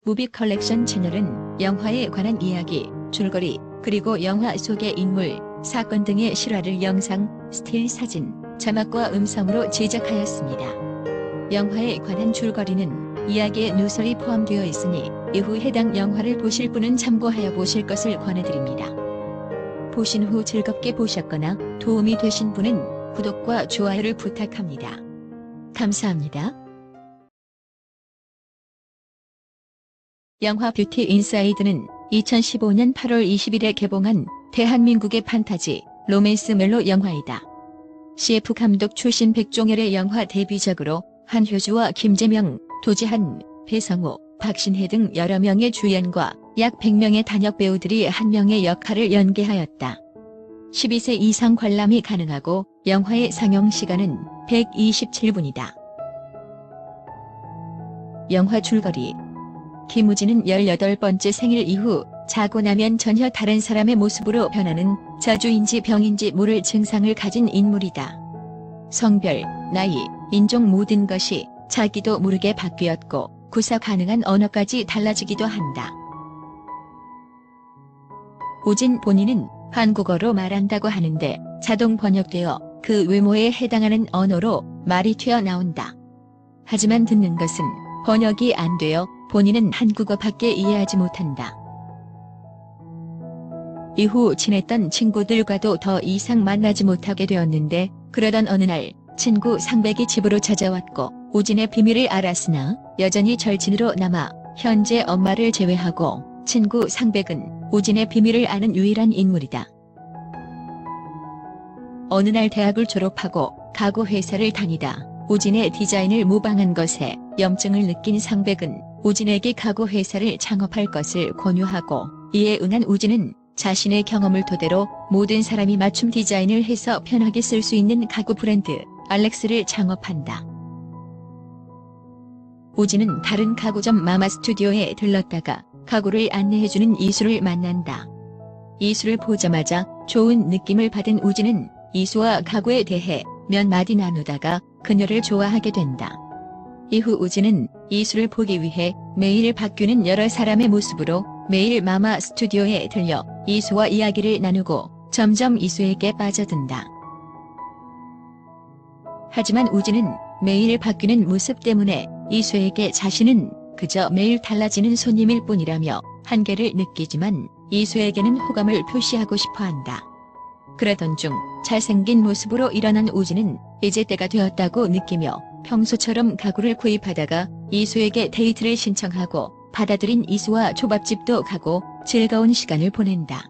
무비 컬렉션 채널은 영화에 관한 이야기, 줄거리, 그리고 영화 속의 인물, 사건 등의 실화를 영상, 스틸 사진, 자막과 음성으로 제작하였습니다. 영화에 관한 줄거리는 이야기의 누설이 포함되어 있으니 이후 해당 영화를 보실 분은 참고하여 보실 것을 권해드립니다. 보신 후 즐겁게 보셨거나 도움이 되신 분은 구독과 좋아요를 부탁합니다. 감사합니다. 영화 뷰티 인사이드는 2015년 8월 20일에 개봉한 대한민국의 판타지, 로맨스 멜로 영화이다. CF 감독 출신 백종열의 영화 데뷔작으로 한효주와 김재명, 도지한, 배성우, 박신혜 등 여러 명의 주연과 약 100명의 단역 배우들이 한 명의 역할을 연기하였다. 12세 이상 관람이 가능하고 영화의 상영 시간은 127분이다. 영화 줄거리. 김우진은 18번째 생일 이후 자고 나면 전혀 다른 사람의 모습으로 변하는 저주인지 병인지 모를 증상을 가진 인물이다. 성별, 나이, 인종 모든 것이 자기도 모르게 바뀌었고 구사 가능한 언어까지 달라지기도 한다. 우진 본인은 한국어로 말한다고 하는데 자동 번역되어 그 외모에 해당하는 언어로 말이 튀어나온다. 하지만 듣는 것은 번역이 안 되어 본인은 한국어밖에 이해하지 못한다. 이후 친했던 친구들과도 더 이상 만나지 못하게 되었는데 그러던 어느 날 친구 상백이 집으로 찾아왔고 우진의 비밀을 알았으나 여전히 절친으로 남아 현재 엄마를 제외하고 친구 상백은 우진의 비밀을 아는 유일한 인물이다. 어느 날 대학을 졸업하고 가구 회사를 다니다 우진의 디자인을 모방한 것에 염증을 느낀 상백은 우진에게 가구 회사를 창업할 것을 권유하고 이에 응한 우진은 자신의 경험을 토대로 모든 사람이 맞춤 디자인을 해서 편하게 쓸 수 있는 가구 브랜드 알렉스를 창업한다. 우진은 다른 가구점 마마 스튜디오에 들렀다가 가구를 안내해주는 이수를 만난다. 이수를 보자마자 좋은 느낌을 받은 우진은 이수와 가구에 대해 몇 마디 나누다가 그녀를 좋아하게 된다. 이후 우진은 이수를 보기 위해 매일 바뀌는 여러 사람의 모습으로 매일 마마 스튜디오에 들려 이수와 이야기를 나누고 점점 이수에게 빠져든다. 하지만 우진은 매일 바뀌는 모습 때문에 이수에게 자신은 그저 매일 달라지는 손님일 뿐이라며 한계를 느끼지만 이수에게는 호감을 표시하고 싶어한다. 그러던 중 잘생긴 모습으로 일어난 우진은 이제 때가 되었다고 느끼며 평소처럼 가구를 구입하다가 이수에게 데이트를 신청하고 받아들인 이수와 초밥집도 가고 즐거운 시간을 보낸다.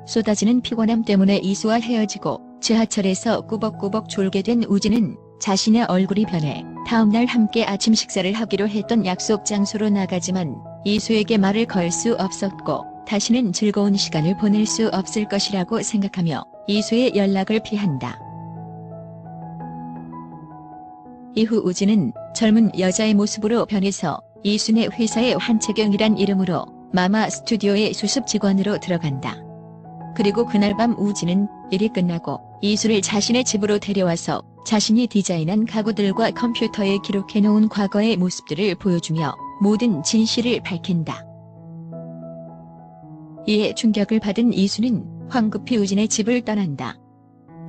쏟아지는 피곤함 때문에 이수와 헤어지고 지하철에서 꾸벅꾸벅 졸게 된 우진은 자신의 얼굴이 변해 다음날 함께 아침 식사를 하기로 했던 약속 장소로 나가지만 이수에게 말을 걸 수 없었고 다시는 즐거운 시간을 보낼 수 없을 것이라고 생각하며 이수의 연락을 피한다. 이후 우진은 젊은 여자의 모습으로 변해서 이순의 회사의 한채경이란 이름으로 마마 스튜디오의 수습 직원으로 들어간다. 그리고 그날 밤 우진은 일이 끝나고 이수를 자신의 집으로 데려와서 자신이 디자인한 가구들과 컴퓨터에 기록해놓은 과거의 모습들을 보여주며 모든 진실을 밝힌다. 이에 충격을 받은 이수는 황급히 우진의 집을 떠난다.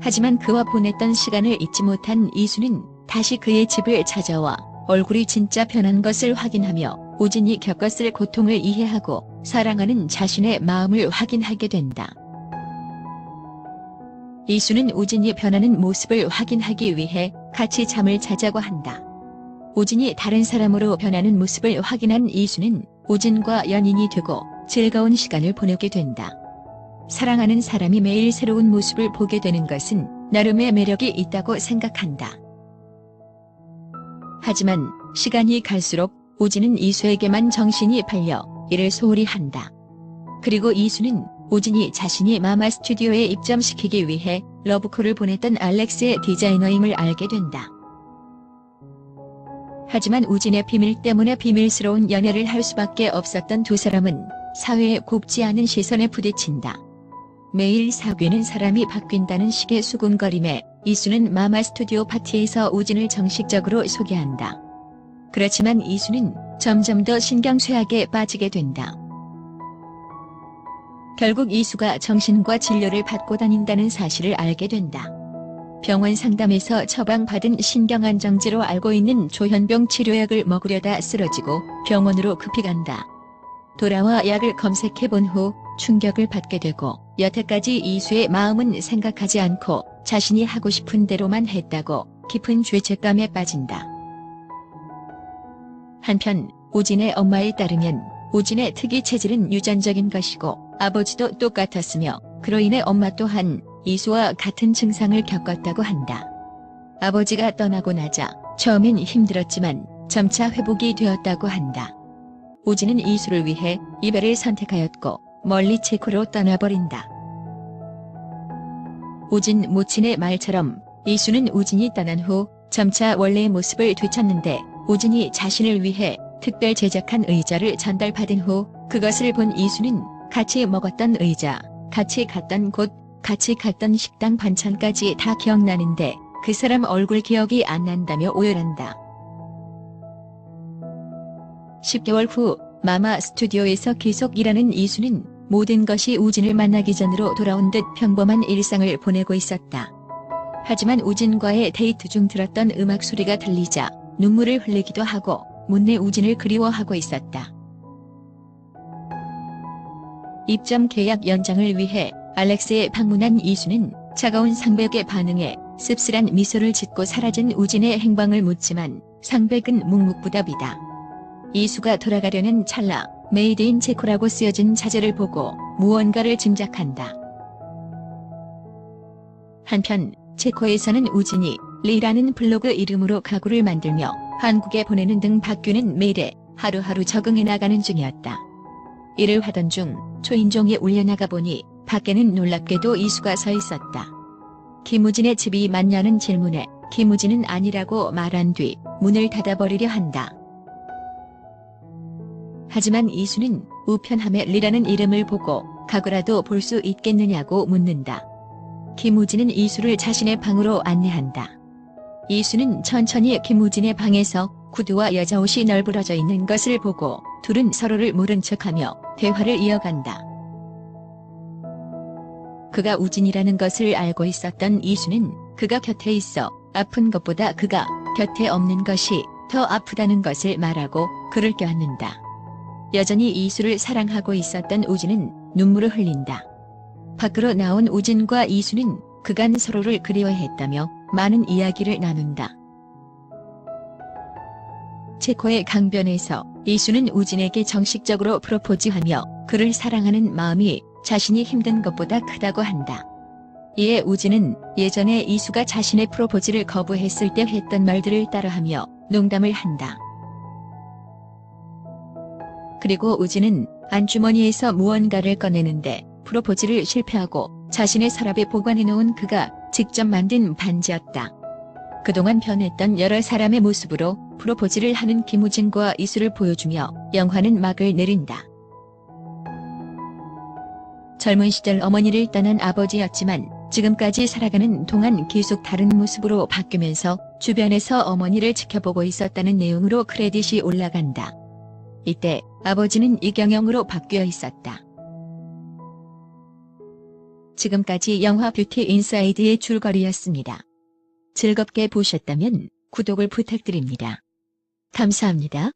하지만 그와 보냈던 시간을 잊지 못한 이수는 다시 그의 집을 찾아와 얼굴이 진짜 변한 것을 확인하며 우진이 겪었을 고통을 이해하고 사랑하는 자신의 마음을 확인하게 된다. 이수는 우진이 변하는 모습을 확인하기 위해 같이 잠을 자자고 한다. 우진이 다른 사람으로 변하는 모습을 확인한 이수는 우진과 연인이 되고 즐거운 시간을 보내게 된다. 사랑하는 사람이 매일 새로운 모습을 보게 되는 것은 나름의 매력이 있다고 생각한다. 하지만 시간이 갈수록 우진은 이수에게만 정신이 팔려 이를 소홀히 한다. 그리고 이수는 우진이 자신이 마마 스튜디오에 입점시키기 위해 러브콜을 보냈던 알렉스의 디자이너임을 알게 된다. 하지만 우진의 비밀 때문에 비밀스러운 연애를 할 수밖에 없었던 두 사람은 사회의 곱지 않은 시선에 부딪힌다. 매일 사귀는 사람이 바뀐다는 식의 수군거림에 이수는 마마 스튜디오 파티에서 우진을 정식적으로 소개한다. 그렇지만 이수는 점점 더 신경쇠약에 빠지게 된다. 결국 이수가 정신과 진료를 받고 다닌다는 사실을 알게 된다. 병원 상담에서 처방받은 신경안정제로 알고 있는 조현병 치료약을 먹으려다 쓰러지고 병원으로 급히 간다. 돌아와 약을 검색해본 후 충격을 받게 되고 여태까지 이수의 마음은 생각하지 않고 자신이 하고 싶은 대로만 했다고 깊은 죄책감에 빠진다. 한편 우진의 엄마에 따르면 우진의 특이 체질은 유전적인 것이고 아버지도 똑같았으며 그로 인해 엄마 또한 이수와 같은 증상을 겪었다고 한다. 아버지가 떠나고 나자 처음엔 힘들었지만 점차 회복이 되었다고 한다. 우진은 이수를 위해 이별을 선택하였고 멀리 체코로 떠나버린다. 우진 모친의 말처럼 이수는 우진이 떠난 후 점차 원래의 모습을 되찾는데 우진이 자신을 위해 특별 제작한 의자를 전달받은 후 그것을 본 이수는 같이 먹었던 의자, 같이 갔던 곳, 같이 갔던 식당 반찬까지 다 기억나는데 그 사람 얼굴 기억이 안 난다며 오열한다. 10개월 후 마마 스튜디오에서 계속 일하는 이수는 모든 것이 우진을 만나기 전으로 돌아온 듯 평범한 일상을 보내고 있었다. 하지만 우진과의 데이트 중 들었던 음악 소리가 들리자 눈물을 흘리기도 하고 못내 우진을 그리워하고 있었다. 입점 계약 연장을 위해 알렉스에 방문한 이수는 차가운 상백의 반응에 씁쓸한 미소를 짓고 사라진 우진의 행방을 묻지만 상백은 묵묵부답이다. 이수가 돌아가려는 찰나 메이드 인 체코라고 쓰여진 자재를 보고 무언가를 짐작한다. 한편 체코에서는 우진이 리라는 블로그 이름으로 가구를 만들며 한국에 보내는 등 바뀌는 메일에 하루하루 적응해 나가는 중이었다. 일을 하던 중 초인종이 울려나가 보니 밖에는 놀랍게도 이수가 서 있었다. 김우진의 집이 맞냐는 질문에 김우진은 아니라고 말한 뒤 문을 닫아버리려 한다. 하지만 이수는 우편함에 리라는 이름을 보고 가구라도 볼 수 있겠느냐고 묻는다. 김우진은 이수를 자신의 방으로 안내한다. 이수는 천천히 김우진의 방에서 구두와 여자옷이 널브러져 있는 것을 보고 둘은 서로를 모른 척하며 대화를 이어간다. 그가 우진이라는 것을 알고 있었던 이수는 그가 곁에 있어 아픈 것보다 그가 곁에 없는 것이 더 아프다는 것을 말하고 그를 껴안는다. 여전히 이수를 사랑하고 있었던 우진은 눈물을 흘린다. 밖으로 나온 우진과 이수는 그간 서로를 그리워했다며 많은 이야기를 나눈다. 체코의 강변에서 이수는 우진에게 정식적으로 프로포즈하며 그를 사랑하는 마음이 자신이 힘든 것보다 크다고 한다. 이에 우진은 예전에 이수가 자신의 프로포즈를 거부했을 때 했던 말들을 따라하며 농담을 한다. 그리고 우진은 안주머니에서 무언가를 꺼내는데 프로포즈를 실패하고 자신의 서랍에 보관해놓은 그가 직접 만든 반지였다. 그동안 변했던 여러 사람의 모습으로 프로포즈를 하는 김우진과 이수를 보여주며 영화는 막을 내린다. 젊은 시절 어머니를 떠난 아버지였지만 지금까지 살아가는 동안 계속 다른 모습으로 바뀌면서 주변에서 어머니를 지켜보고 있었다는 내용으로 크레딧이 올라간다. 이때 아버지는 이경영으로 바뀌어 있었다. 지금까지 영화 뷰티 인사이드의 줄거리였습니다. 즐겁게 보셨다면 구독을 부탁드립니다. 감사합니다.